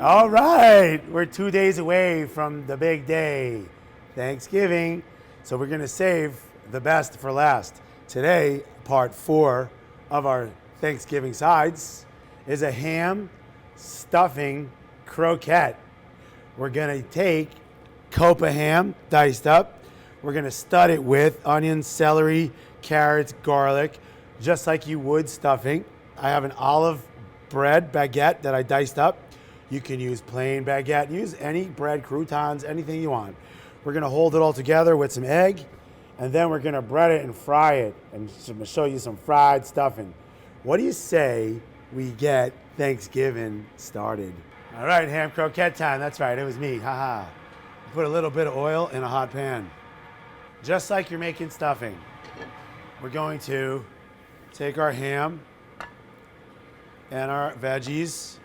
All right, we're 2 days away from the big day, Thanksgiving. So we're gonna save the best for last. Today, part 4 of our Thanksgiving sides is a ham stuffing croquette. We're gonna take Copa ham, diced up. We're gonna stud it with onions, celery, carrots, garlic, just like you would stuffing. I have an olive bread baguette that I diced up. You can use plain baguette, use any bread, croutons, anything you want. We're gonna hold it all together with some egg, and then we're gonna bread it and fry it. And I'm gonna show you some fried stuffing. What do you say we get Thanksgiving started? All right, ham croquette time. That's right, it was me, haha. Put a little bit of oil in a hot pan. Just like you're making stuffing. We're going to take our ham and our veggies,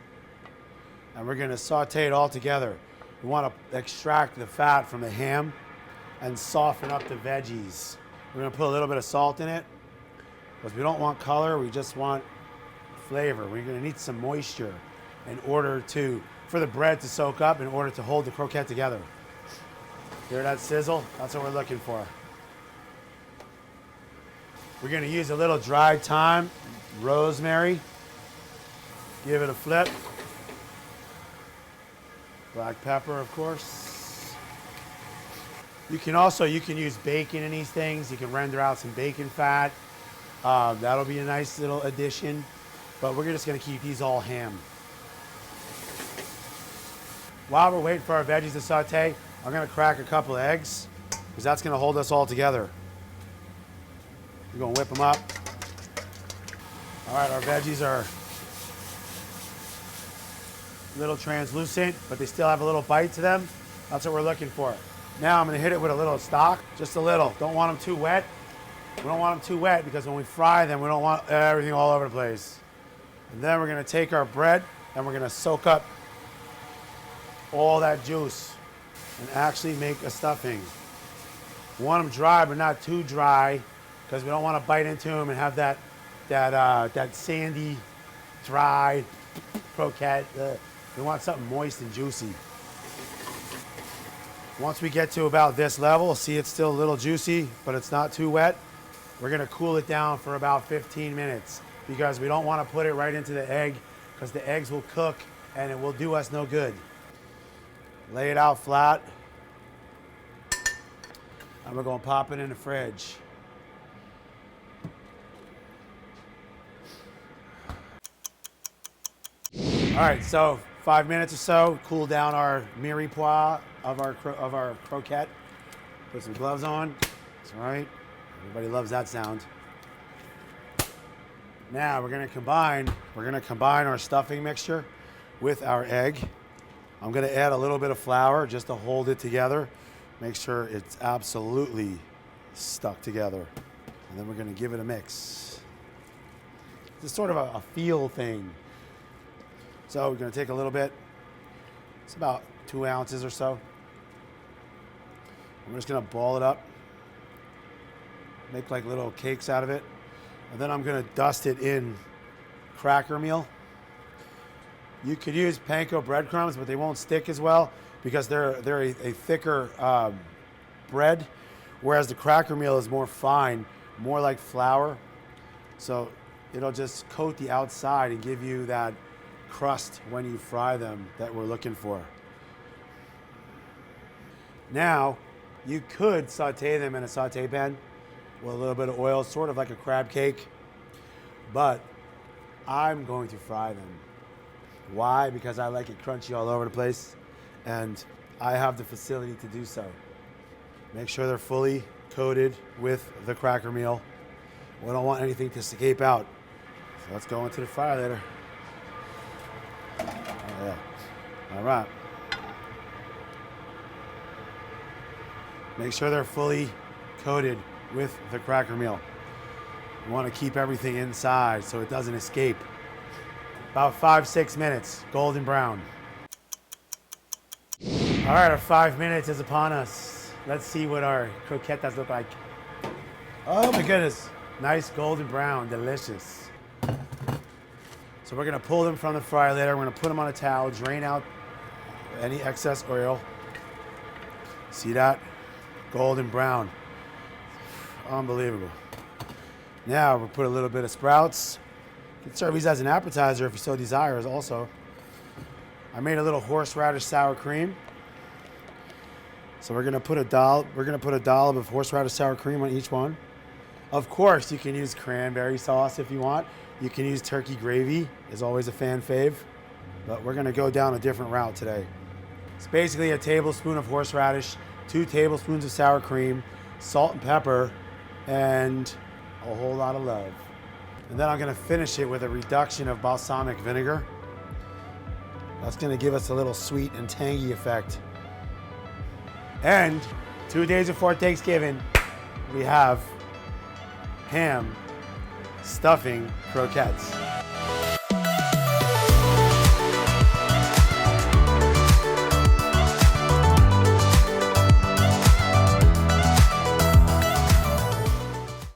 and we're gonna saute it all together. We wanna extract the fat from the ham and soften up the veggies. We're gonna put a little bit of salt in it because we don't want color, we just want flavor. We're gonna need some moisture for the bread to soak up in order to hold the croquette together. Hear that sizzle? That's what we're looking for. We're gonna use a little dried thyme, rosemary. Give it a flip. Black pepper, of course. You can use bacon in these things. You can render out some bacon fat. That'll be a nice little addition. But we're just gonna keep these all ham. While we're waiting for our veggies to saute, I'm gonna crack a couple of eggs because that's gonna hold us all together. We're gonna whip them up. All right, our veggies are a little translucent, but they still have a little bite to them. That's what we're looking for. Now I'm gonna hit it with a little stock, just a little. Don't want them too wet. We don't want them too wet because when we fry them, we don't want everything all over the place. And then we're gonna take our bread and we're gonna soak up all that juice and actually make a stuffing. We want them dry, but not too dry because we don't want to bite into them and have that sandy, dry croquette. We want something moist and juicy. Once we get to about this level, see it's still a little juicy, but it's not too wet. We're gonna cool it down for about 15 minutes because we don't want to put it right into the egg because the eggs will cook and it will do us no good. Lay it out flat. And we're gonna pop it in the fridge. All right, so 5 minutes or so, cool down our mirepoix of our croquette. Put some gloves on. That's all right. Everybody loves that sound. Now we're gonna combine our stuffing mixture with our egg. I'm gonna add a little bit of flour just to hold it together. Make sure it's absolutely stuck together. And then we're gonna give it a mix. It's sort of a feel thing. So we're gonna take a little bit. It's about 2 ounces or so. I'm just gonna ball it up. Make like little cakes out of it. And then I'm gonna dust it in cracker meal. You could use panko breadcrumbs, but they won't stick as well because they're a thicker bread, whereas the cracker meal is more fine, more like flour. So it'll just coat the outside and give you that crust when you fry them that we're looking for. Now, you could saute them in a saute pan with a little bit of oil, sort of like a crab cake, but I'm going to fry them. Why? Because I like it crunchy all over the place, and I have the facility to do so. Make sure they're fully coated with the cracker meal. We don't want anything to escape out. So let's go into the fryer later. Oh, yeah. All right. Make sure they're fully coated with the cracker meal. You want to keep everything inside so it doesn't escape. About 5-6 minutes, golden brown. All right, our 5 minutes is upon us. Let's see what our croquettes look like. Oh my goodness, nice golden brown, delicious. So we're gonna pull them from the fryer later. We're gonna put them on a towel, drain out any excess oil. See that? Golden brown. Unbelievable. Now we'll put a little bit of sprouts. You can serve these as an appetizer if you so desires also. I made a little horseradish sour cream. So we're gonna put a dollop of horseradish sour cream on each one. Of course, you can use cranberry sauce if you want. You can use turkey gravy, is always a fan fave. But we're gonna go down a different route today. It's basically a tablespoon of horseradish, 2 tablespoons of sour cream, salt and pepper, and a whole lot of love. And then I'm gonna finish it with a reduction of balsamic vinegar. That's gonna give us a little sweet and tangy effect. And 2 days before Thanksgiving, we have ham stuffing croquettes.